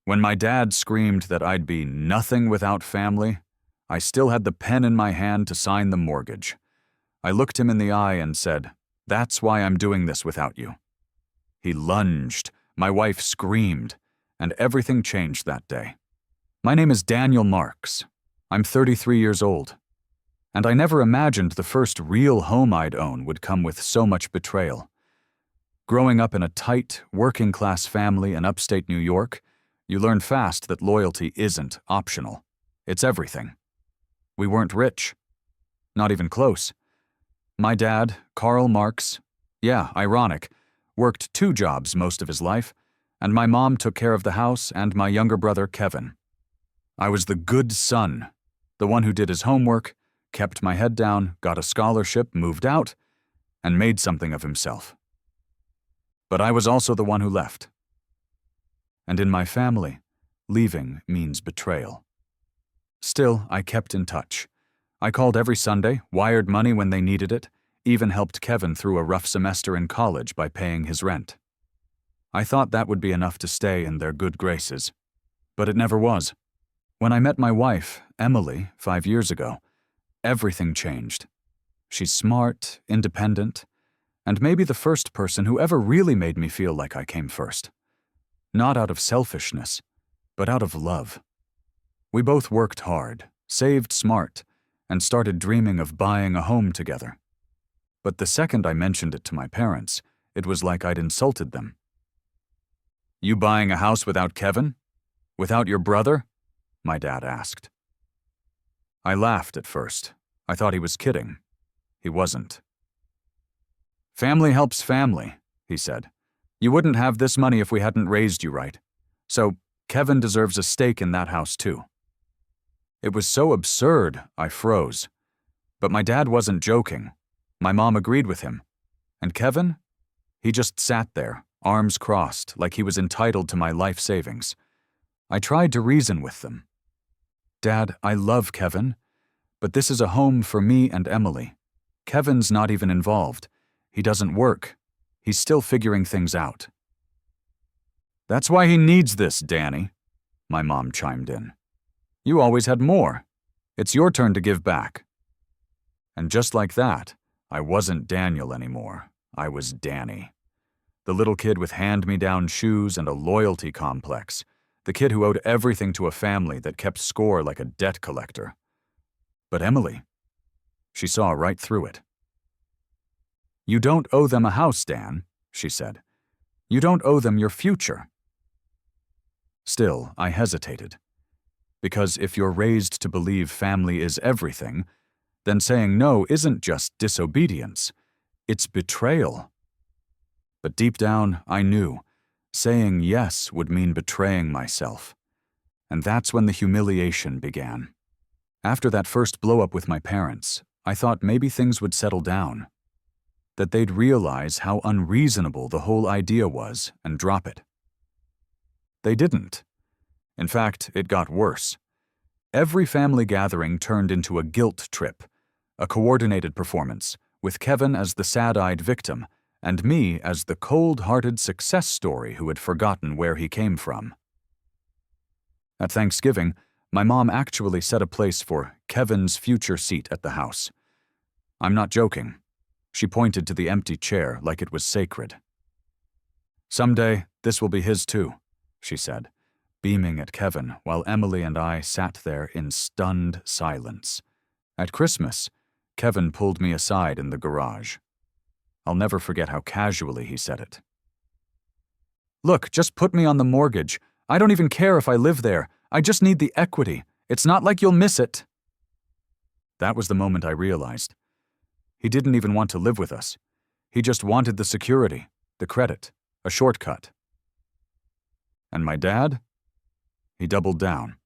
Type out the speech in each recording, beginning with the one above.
When my dad screamed that I'd be nothing without family, I still had the pen in my hand to sign the mortgage. I looked him in the eye and said, "That's why I'm doing this without you." He lunged, my wife screamed, and everything changed that day. My name is Daniel Marks. I'm 33 years old, and I never imagined the first real home I'd own would come with so much betrayal. Growing up in a tight, working-class family in upstate New York, you learn fast that loyalty isn't optional. It's everything. We weren't rich. Not even close. My dad, Karl Marx, ironic, worked 2 jobs most of his life, and my mom took care of the house and my younger brother, Kevin. I was the good son, the one who did his homework, kept my head down, got a scholarship, moved out, and made something of himself. But I was also the one who left. And in my family, leaving means betrayal. Still, I kept in touch. I called every Sunday, wired money when they needed it, even helped Kevin through a rough semester in college by paying his rent. I thought that would be enough to stay in their good graces. But it never was. When I met my wife, Emily, 5 years ago, everything changed. She's smart, independent, and maybe the first person who ever really made me feel like I came first. Not out of selfishness, but out of love. We both worked hard, saved smart, and started dreaming of buying a home together. But the second I mentioned it to my parents, it was like I'd insulted them. "You buying a house without Kevin? Without your brother?" my dad asked. I laughed at first. I thought he was kidding. He wasn't. "Family helps family," he said. "You wouldn't have this money if we hadn't raised you right. So Kevin deserves a stake in that house too." It was so absurd, I froze. But my dad wasn't joking. My mom agreed with him. And Kevin? He just sat there, arms crossed, like he was entitled to my life savings. I tried to reason with them. "Dad, I love Kevin, but this is a home for me and Emily. Kevin's not even involved. He doesn't work. He's still figuring things out." "That's why he needs this, Danny," my mom chimed in. "You always had more. It's your turn to give back." And just like that, I wasn't Daniel anymore. I was Danny. The little kid with hand-me-down shoes and a loyalty complex. The kid who owed everything to a family that kept score like a debt collector. But Emily, she saw right through it. "You don't owe them a house, Dan," she said. "You don't owe them your future." Still, I hesitated. Because if you're raised to believe family is everything, then saying no isn't just disobedience, it's betrayal. But deep down, I knew saying yes would mean betraying myself. And that's when the humiliation began. After that first blow-up with my parents, I thought maybe things would settle down. That they'd realize how unreasonable the whole idea was and drop it. They didn't. In fact, it got worse. Every family gathering turned into a guilt trip, a coordinated performance, with Kevin as the sad-eyed victim and me as the cold-hearted success story who had forgotten where he came from. At Thanksgiving, my mom actually set a place for Kevin's future seat at the house. I'm not joking. She pointed to the empty chair like it was sacred. "Someday, this will be his too," she said, beaming at Kevin while Emily and I sat there in stunned silence. At Christmas, Kevin pulled me aside in the garage. I'll never forget how casually he said it. "Look, just put me on the mortgage. I don't even care if I live there. I just need the equity. It's not like you'll miss it." That was the moment I realized. He didn't even want to live with us. He just wanted the security, the credit, a shortcut. And my dad? He doubled down.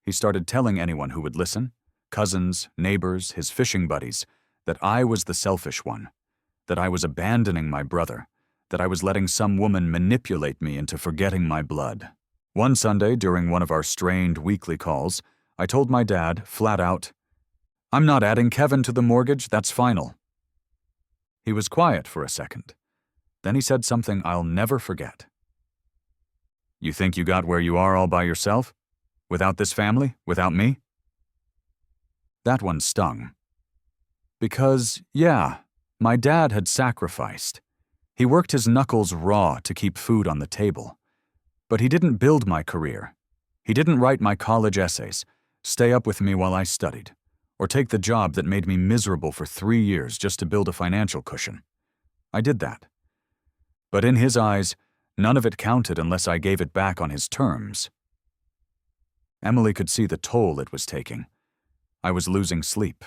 He started telling anyone who would listen, cousins, neighbors, his fishing buddies, that I was the selfish one, that I was abandoning my brother, that I was letting some woman manipulate me into forgetting my blood. One Sunday, during one of our strained weekly calls, I told my dad, flat out, "I'm not adding Kevin to the mortgage, that's final." He was quiet for a second. Then he said something I'll never forget. You think you got where you are all by yourself? Without this family? Without me? That one stung. Because, yeah, my dad had sacrificed. He worked his knuckles raw to keep food on the table. But he didn't build my career. He didn't write my college essays, stay up with me while I studied, or take the job that made me miserable for 3 years just to build a financial cushion. I did that. But in his eyes, none of it counted unless I gave it back on his terms. Emily could see the toll it was taking. I was losing sleep,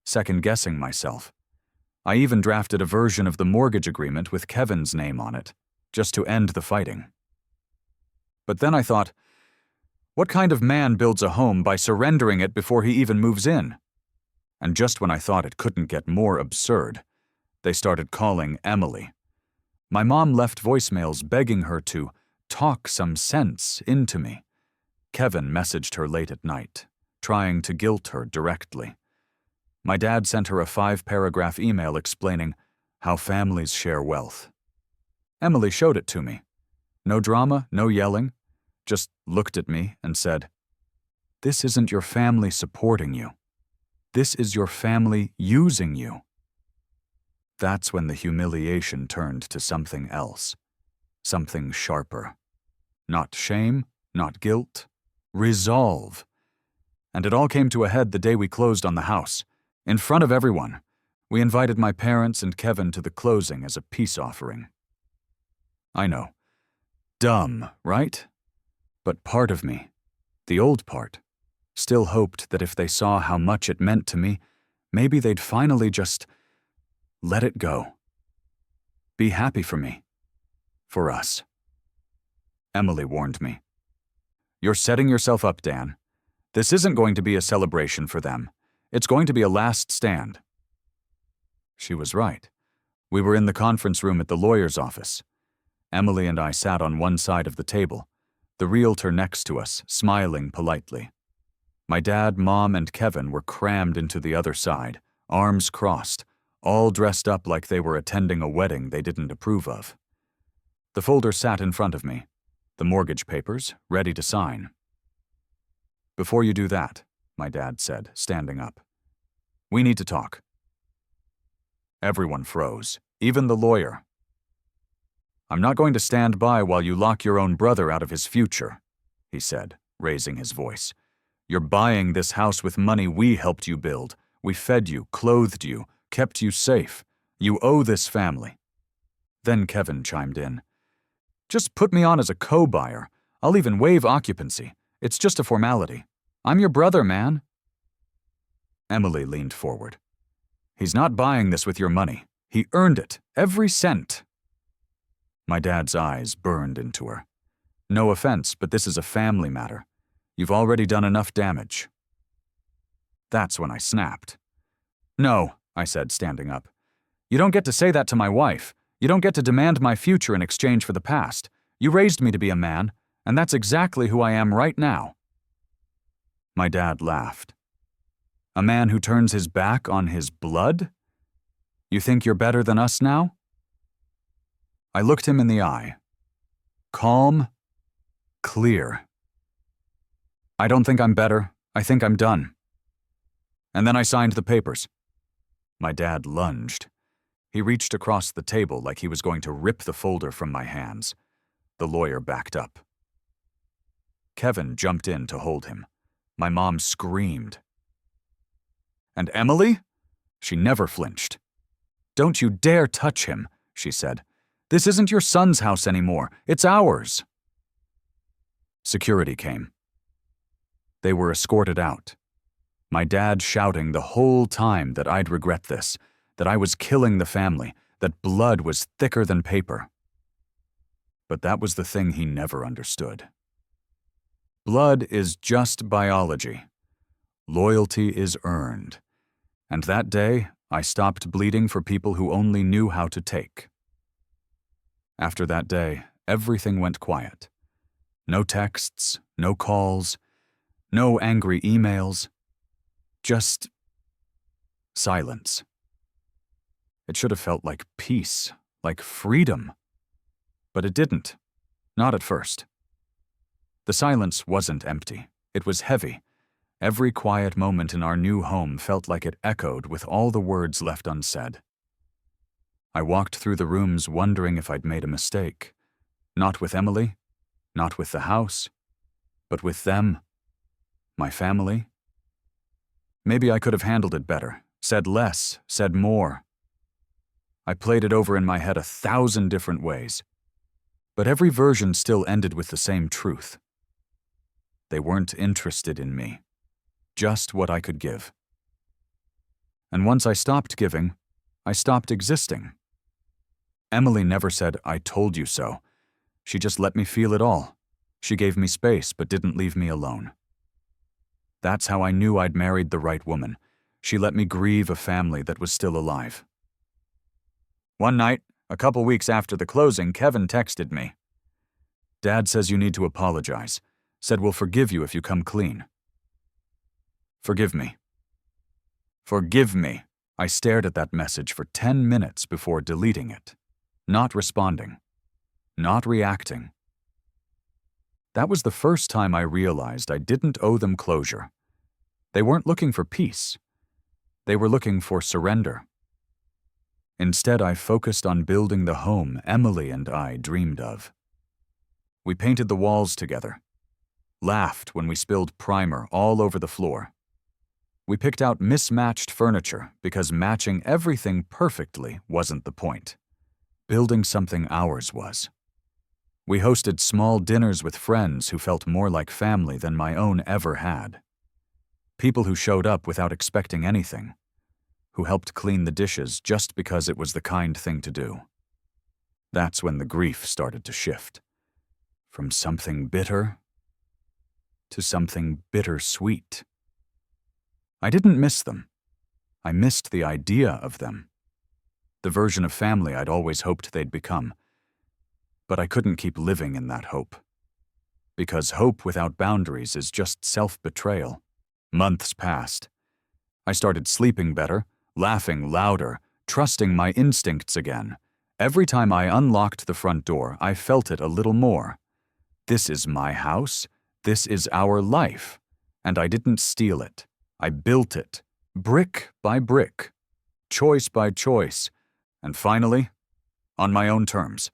second-guessing myself. I even drafted a version of the mortgage agreement with Kevin's name on it, just to end the fighting. But then I thought, what kind of man builds a home by surrendering it before he even moves in? And just when I thought it couldn't get more absurd, they started calling Emily. My mom left voicemails begging her to talk some sense into me. Kevin messaged her late at night, trying to guilt her directly. My dad sent her a 5-paragraph email explaining how families share wealth. Emily showed it to me. No drama, no yelling, just looked at me and said, "This isn't your family supporting you. This is your family using you." That's when the humiliation turned to something else, something sharper. Not shame, not guilt, resolve. And it all came to a head the day we closed on the house. In front of everyone, we invited my parents and Kevin to the closing as a peace offering. I know. Dumb, right? But part of me, the old part, still hoped that if they saw how much it meant to me, maybe they'd finally just let it go. Be happy for me. For us. Emily warned me. "You're setting yourself up, Dan. This isn't going to be a celebration for them. It's going to be a last stand." She was right. We were in the conference room at the lawyer's office. Emily and I sat on one side of the table, the realtor next to us, smiling politely. My dad, mom, and Kevin were crammed into the other side, arms crossed, all dressed up like they were attending a wedding they didn't approve of. The folder sat in front of me, the mortgage papers, ready to sign. "Before you do that," my dad said, standing up, "we need to talk." Everyone froze, even the lawyer. "I'm not going to stand by while you lock your own brother out of his future," he said, raising his voice. "You're buying this house with money we helped you build. We fed you, clothed you, kept you safe. You owe this family." Then Kevin chimed in. "Just put me on as a co-buyer. I'll even waive occupancy. It's just a formality. I'm your brother, man." Emily leaned forward. "He's not buying this with your money. He earned it, every cent." My dad's eyes burned into her. "No offense, but this is a family matter. You've already done enough damage." That's when I snapped. "No," I said, standing up. "You don't get to say that to my wife. You don't get to demand my future in exchange for the past. You raised me to be a man, and that's exactly who I am right now." My dad laughed. "A man who turns his back on his blood? You think you're better than us now?" I looked him in the eye. Calm, clear. "I don't think I'm better. I think I'm done." And then I signed the papers. My dad lunged. He reached across the table like he was going to rip the folder from my hands. The lawyer backed up. Kevin jumped in to hold him. My mom screamed. "And Emily?" She never flinched. "Don't you dare touch him," she said. "This isn't your son's house anymore. It's ours." Security came. They were escorted out. My dad shouting the whole time that I'd regret this, that I was killing the family, that blood was thicker than paper. But that was the thing he never understood. Blood is just biology. Loyalty is earned. And that day, I stopped bleeding for people who only knew how to take. After that day, everything went quiet. No texts, no calls, no angry emails. Just silence. It should have felt like peace, like freedom. But it didn't. Not at first. The silence wasn't empty. It was heavy. Every quiet moment in our new home felt like it echoed with all the words left unsaid. I walked through the rooms wondering if I'd made a mistake. Not with Emily, not with the house, but with them, my family. Maybe I could have handled it better, said less, said more. I played it over in my head 1,000 different ways. But every version still ended with the same truth. They weren't interested in me, just what I could give. And once I stopped giving, I stopped existing. Emily never said, "I told you so." She just let me feel it all. She gave me space but didn't leave me alone. That's how I knew I'd married the right woman. She let me grieve a family that was still alive. One night, a couple weeks after the closing, Kevin texted me. "Dad says you need to apologize. Said we'll forgive you if you come clean." Forgive me. Forgive me. I stared at that message for 10 minutes before deleting it. Not responding. Not reacting. That was the first time I realized I didn't owe them closure. They weren't looking for peace. They were looking for surrender. Instead, I focused on building the home Emily and I dreamed of. We painted the walls together, laughed when we spilled primer all over the floor. We picked out mismatched furniture because matching everything perfectly wasn't the point. Building something ours was. We hosted small dinners with friends who felt more like family than my own ever had. People who showed up without expecting anything, who helped clean the dishes just because it was the kind thing to do. That's when the grief started to shift. From something bitter to something bittersweet. I didn't miss them. I missed the idea of them. The version of family I'd always hoped they'd become. But I couldn't keep living in that hope. Because hope without boundaries is just self-betrayal. Months passed. I started sleeping better, laughing louder, trusting my instincts again. Every time I unlocked the front door, I felt it a little more. This is my house. This is our life. And I didn't steal it. I built it, brick by brick, choice by choice, and finally, on my own terms.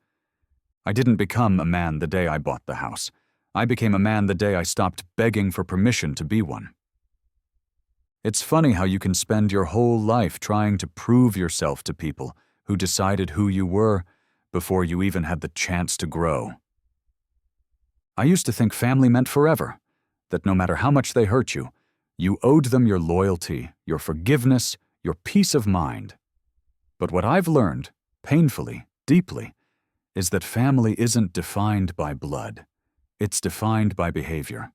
I didn't become a man the day I bought the house. I became a man the day I stopped begging for permission to be one. It's funny how you can spend your whole life trying to prove yourself to people who decided who you were before you even had the chance to grow. I used to think family meant forever, that no matter how much they hurt you, you owed them your loyalty, your forgiveness, your peace of mind. But what I've learned, painfully, deeply, is that family isn't defined by blood. It's defined by behavior.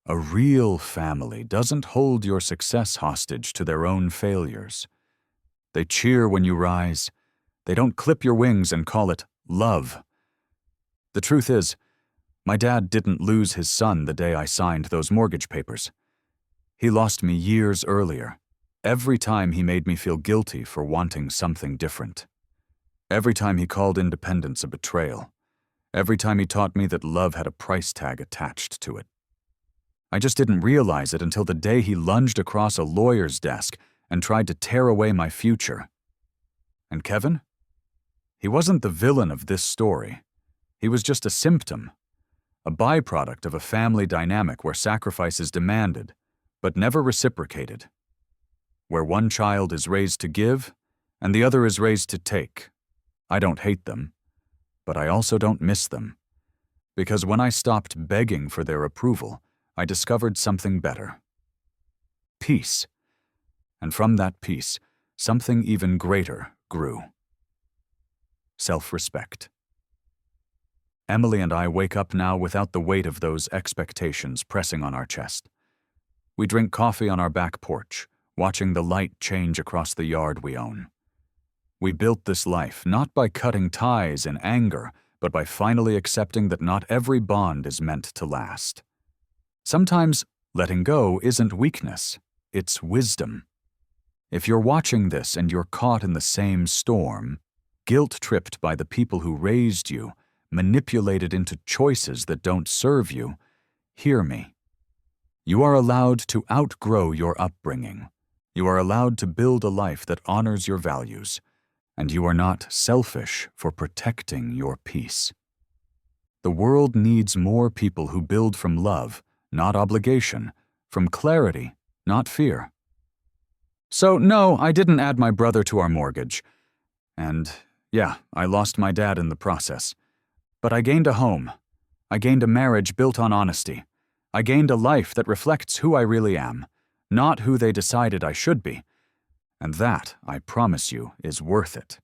A real family doesn't hold your success hostage to their own failures. They cheer when you rise. They don't clip your wings and call it love. The truth is, my dad didn't lose his son the day I signed those mortgage papers. He lost me years earlier, every time he made me feel guilty for wanting something different. Every time he called independence a betrayal. Every time he taught me that love had a price tag attached to it. I just didn't realize it until the day he lunged across a lawyer's desk and tried to tear away my future. And Kevin? He wasn't the villain of this story. He was just a symptom, a byproduct of a family dynamic where sacrifice is demanded, but never reciprocated. Where one child is raised to give, and the other is raised to take. I don't hate them, but I also don't miss them. Because when I stopped begging for their approval, I discovered something better. Peace. And from that peace, something even greater grew. Self-respect. Emily and I wake up now without the weight of those expectations pressing on our chest. We drink coffee on our back porch, watching the light change across the yard we own. We built this life not by cutting ties in anger, but by finally accepting that not every bond is meant to last. Sometimes letting go isn't weakness, it's wisdom. If you're watching this and you're caught in the same storm, guilt-tripped by the people who raised you, manipulated into choices that don't serve you, Hear me. You are allowed to outgrow your upbringing. You are allowed to build a life that honors your values, and you are not selfish for protecting your peace. The world needs more people who build from love, not obligation, from clarity, not fear. So, no, I didn't add my brother to our mortgage. And, yeah, I lost my dad in the process. But I gained a home. I gained a marriage built on honesty. I gained a life that reflects who I really am, not who they decided I should be. And that, I promise you, is worth it.